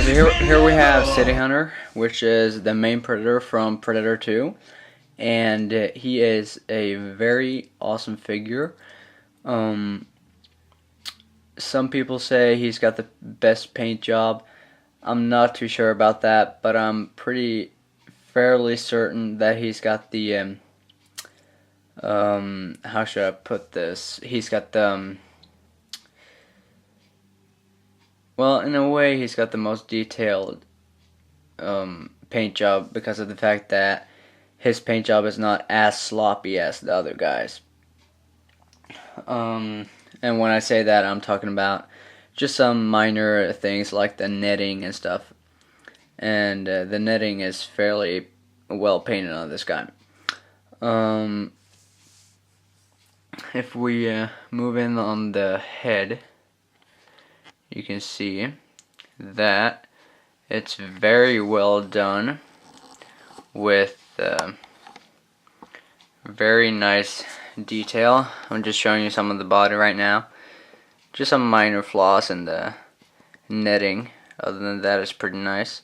Okay, so here we have City Hunter, which is the main predator from Predator 2, and he is a very awesome figure. Um, some people say he's got the best paint job. I'm not too sure about that, but I'm pretty fairly certain that he's got the how should I put this? He's got the well, in a way, he's got the most detailed paint job because of the fact that his paint job is not as sloppy as the other guys. And when I say that, I'm talking about just some minor things like the netting and stuff. And the netting is fairly well painted on this guy. If we move in on the head, you can see that it's very well done with very nice detail. I'm just showing you some of the body right now. Just some minor flaws in the netting. Other than that, it's pretty nice.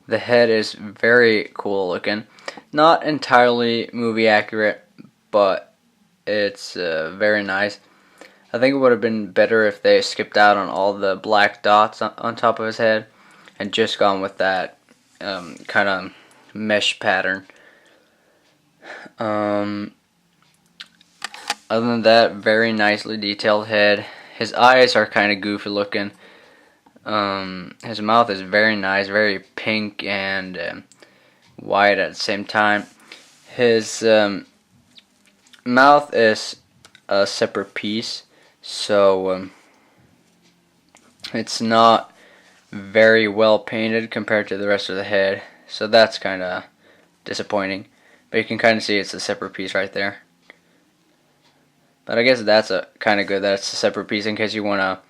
The head is very cool looking. Not entirely movie accurate, but it's very nice. I think it would have been better if they skipped out on all the black dots on top of his head and just gone with that kind of mesh pattern. Other than that, very nicely detailed head. His eyes are kind of goofy looking. His mouth is very nice, very pink and white at the same time. His mouth is a separate piece. So it's not very well painted compared to the rest of the head, so that's kind of disappointing. But you can kind of see it's a separate piece right there. But I guess that's kind of good that it's a separate piece in case you want to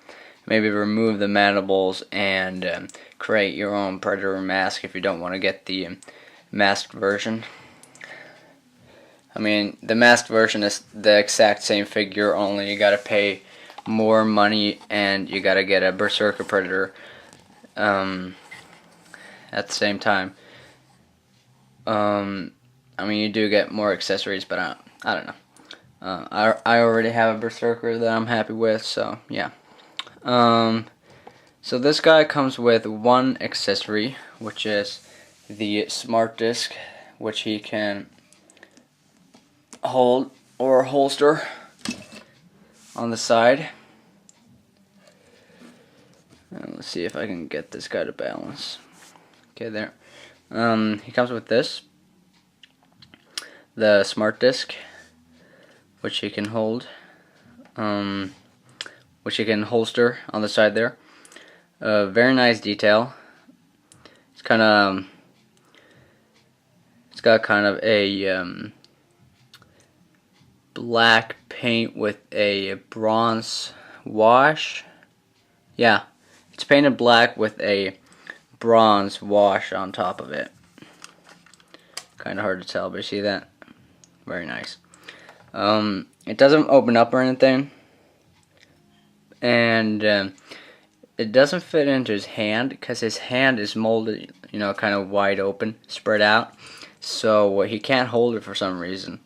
maybe remove the mandibles and create your own predator mask if you don't want to get the masked version. I mean, the masked version is the exact same figure, only you gotta pay more money and you gotta get a Berserker Predator at the same time. I mean, you do get more accessories, but I don't know. I already have a Berserker that I'm happy with, so yeah. So this guy comes with one accessory, which is the Smart Disc, which he can hold or holster on the side. And let's see if I can get this guy to balance. Okay, there. He comes with this, the Smart Disc, which he can hold, which he can holster on the side there. Very nice detail. It's kind of, it's got kind of a black paint with a bronze wash. Yeah, it's painted black with a bronze wash on top of it. Kind of hard to tell, but you see that? Very nice. It doesn't open up or anything, and it doesn't fit into his hand because his hand is molded, you know, kind of wide open, spread out, so he can't hold it for some reason.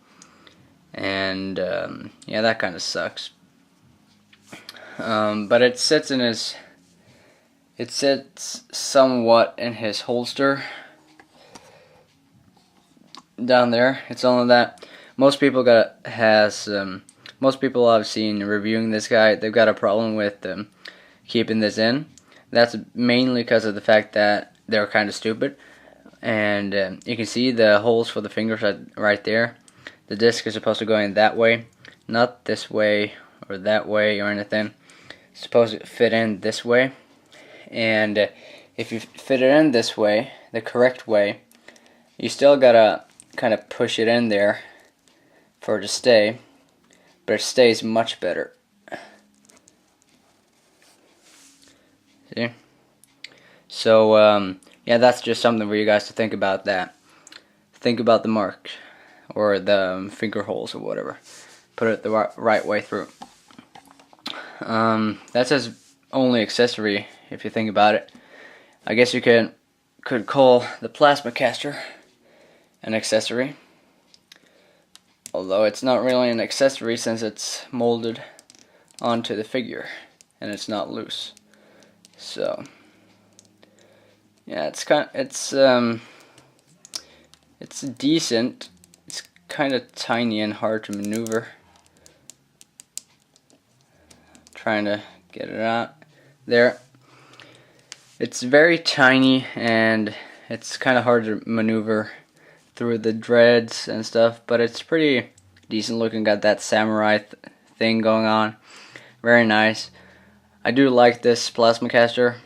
And yeah, that kind of sucks. But it sits in his, it sits somewhat in his holster down there. It's only that most people most people I've seen reviewing this guy, they've got a problem with keeping this in. That's mainly because of the fact that they're kind of stupid. And you can see the holes for the fingers right there. The disc is supposed to go in that way, not this way or that way or anything. It's supposed to fit in this way. And if you fit it in this way, the correct way, you still gotta kind of push it in there for it to stay, but it stays much better. See? So yeah, that's just something for you guys to think about. That think about the mark or the finger holes or whatever. Put it the right way through. That's his only accessory if you think about it. I guess you could call the plasma caster an accessory, although it's not really an accessory since it's molded onto the figure and it's not loose. So yeah, it's decent. It's kind of tiny and hard to maneuver. Trying to get it out there. It's very tiny and it's kind of hard to maneuver through the dreads and stuff, but it's pretty decent looking. Got that samurai thing going on. Very nice. I do like this plasma caster.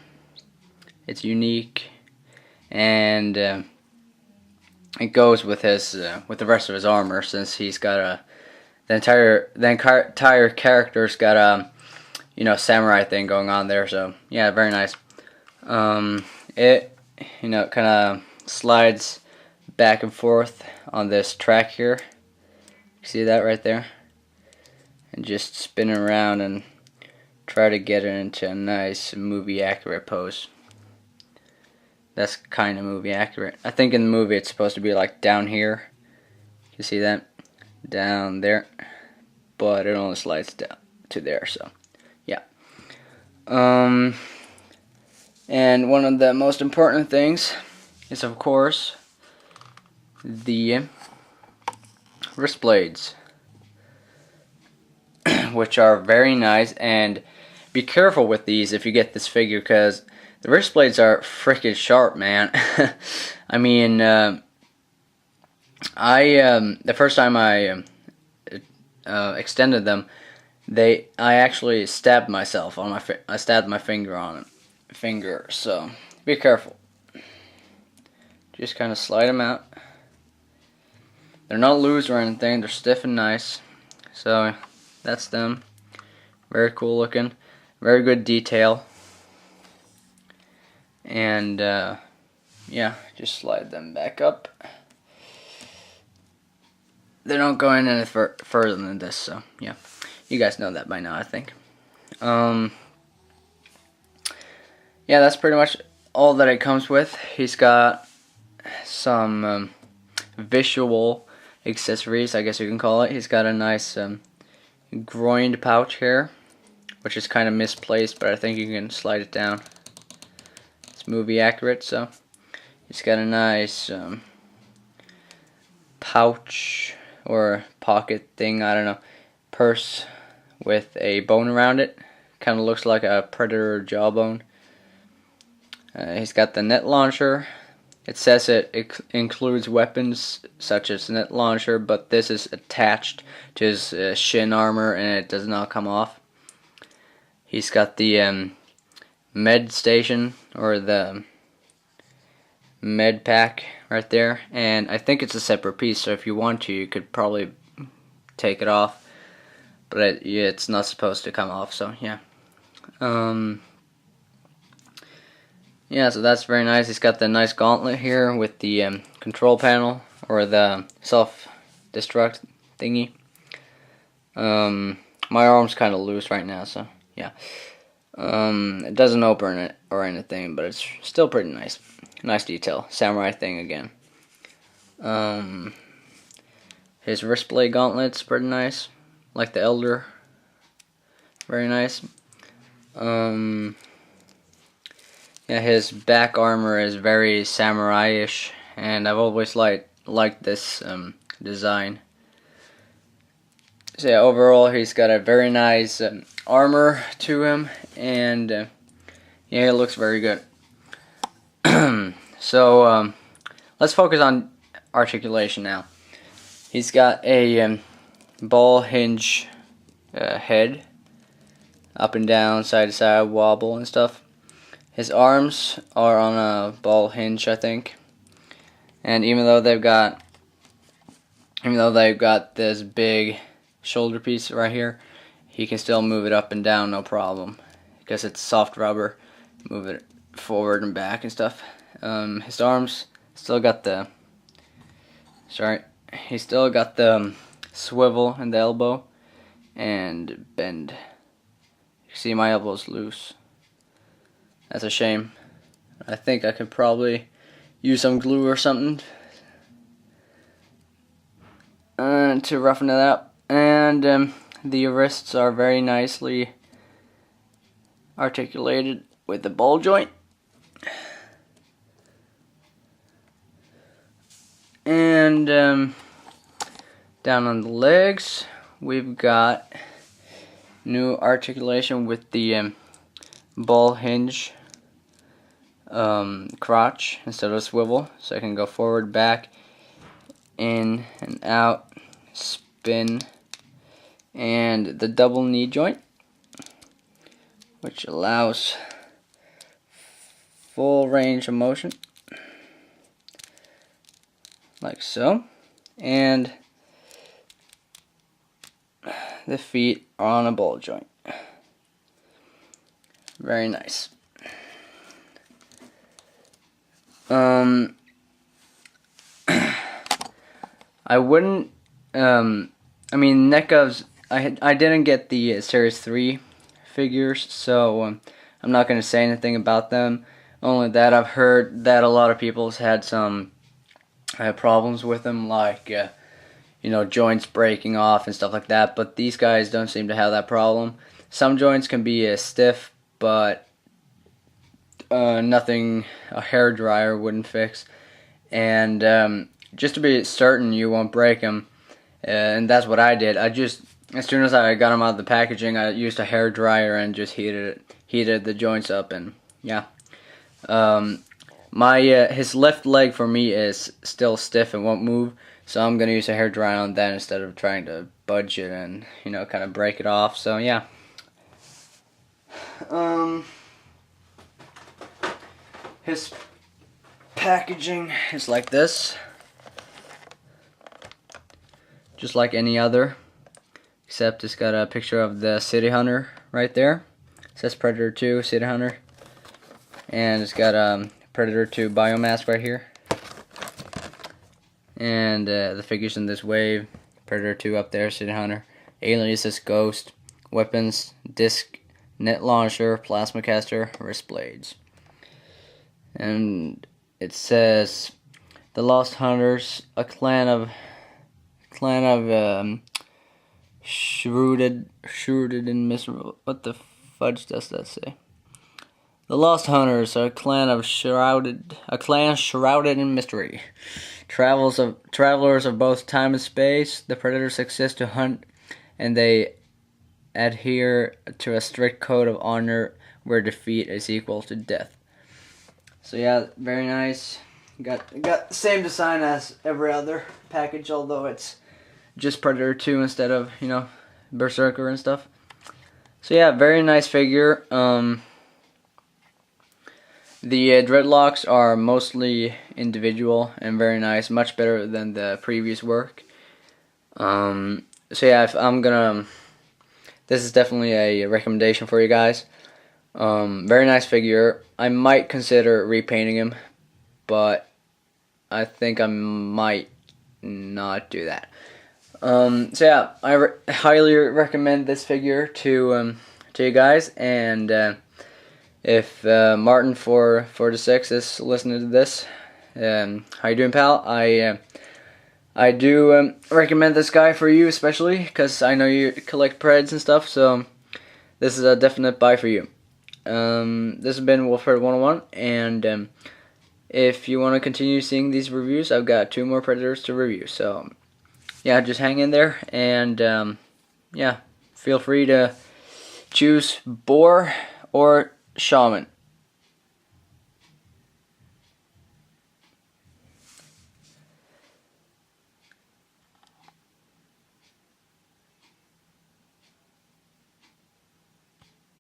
It's unique, and it goes with his with the rest of his armor, since he's got the entire character's got a samurai thing going on there. So yeah, very nice. It kind of slides back and forth on this track here. See that right there? And just spin around and try to get it into a nice movie accurate pose. That's kind of movie accurate. I think in the movie it's supposed to be like down here. You see that? Down there. But it only slides down to there, so yeah. And one of the most important things is, of course, the wrist blades, which are very nice. And be careful with these if you get this figure, because the wrist blades are freaking sharp, man. I mean, the first time I extended them, I actually stabbed myself on I stabbed my finger on it. So be careful. Just kind of slide them out. They're not loose or anything. They're stiff and nice. So that's them. Very cool looking. Very good detail. And yeah, just slide them back up. They don't go in any further than this, so yeah. You guys know that by now, I think. Yeah, that's pretty much all that it comes with. He's got some visual accessories, I guess you can call it. He's got a nice groined pouch here, which is kind of misplaced, but I think you can slide it down. It's movie accurate, so he's got a nice pouch or pocket thing, I don't know, purse with a bone around it. Kind of looks like a predator jawbone. He's got the net launcher. It says it includes weapons such as net launcher, but this is attached to his shin armor and it does not come off. He's got the med station, or the med pack right there, and I think it's a separate piece, so if you want to, you could probably take it off, but it's not supposed to come off, so yeah. Yeah, so that's very nice. He's got the nice gauntlet here with the control panel, or the self-destruct thingy. My arm's kind of loose right now, so yeah. It doesn't open it or anything, but it's still pretty nice. Nice detail. Samurai thing again. His wrist blade gauntlet's pretty nice. Like the Elder. Very nice. Yeah, his back armor is very samurai-ish, and I've always liked this design. So yeah, overall he's got a very nice armor to him, and yeah, it looks very good. So let's focus on articulation now. He's got a ball hinge head, up and down, side to side, wobble and stuff. His arms are on a ball hinge, I think, and even though they've got this big shoulder piece right here, he can still move it up and down, no problem, because it's soft rubber. Move it forward and back and stuff. His arms still got the swivel in the elbow and bend. You see, my elbow's loose. That's a shame. I think I could probably use some glue or something to roughen it up. And the wrists are very nicely articulated with the ball joint. And down on the legs, we've got new articulation with the ball hinge crotch instead of swivel, so I can go forward, back, in and out, spin, and the double knee joint, which allows full range of motion, like so. And the feet are on a ball joint. Very nice. I wouldn't, I mean, NECA'S, I didn't get the Series 3 figures, so I'm not going to say anything about them. Only that I've heard that a lot of people have had some problems with them, like, you know, joints breaking off and stuff like that, but these guys don't seem to have that problem. Some joints can be stiff, but nothing a hair dryer wouldn't fix. And just to be certain you won't break them, and that's what I did. As soon as I got them out of the packaging, I used a hair dryer and just heated the joints up, and yeah. His left leg for me is still stiff and won't move, so I'm gonna use a hair dryer on that instead of trying to budge it and, you know, kind of break it off. So yeah. His packaging is like this, just like any other, except it's got a picture of the City Hunter right there. It says Predator 2 City Hunter, and it's got Predator 2 biomask right here, and the figures in this wave: Predator 2 up there, City Hunter, aliases, ghost, weapons, disc, net launcher, plasma caster, wrist blades. And it says the Lost Hunters, a clan of shrewd and miserable. What the fudge does that say? The Lost Hunters are a clan shrouded in mystery. Travelers of both time and space. The predators exist to hunt, and they adhere to a strict code of honor where defeat is equal to death. So yeah, very nice. Got the same design as every other package, although it's just Predator 2 instead of, you know, Berserker and stuff. So yeah, very nice figure. The dreadlocks are mostly individual and very nice, much better than the previous work. So yeah, this is definitely a recommendation for you guys. Very nice figure. I might consider repainting him, but I think I might not do that. So yeah, I highly recommend this figure to you guys. And if Martin 446 is listening to this, how you doing, pal? I do recommend this guy for you, especially because I know you collect Preds and stuff. So this is a definite buy for you. This has been Wolfherd 101, and if you want to continue seeing these reviews, I've got 2 more Predators to review. So yeah, just hang in there, and yeah, feel free to choose Boar or Shaman.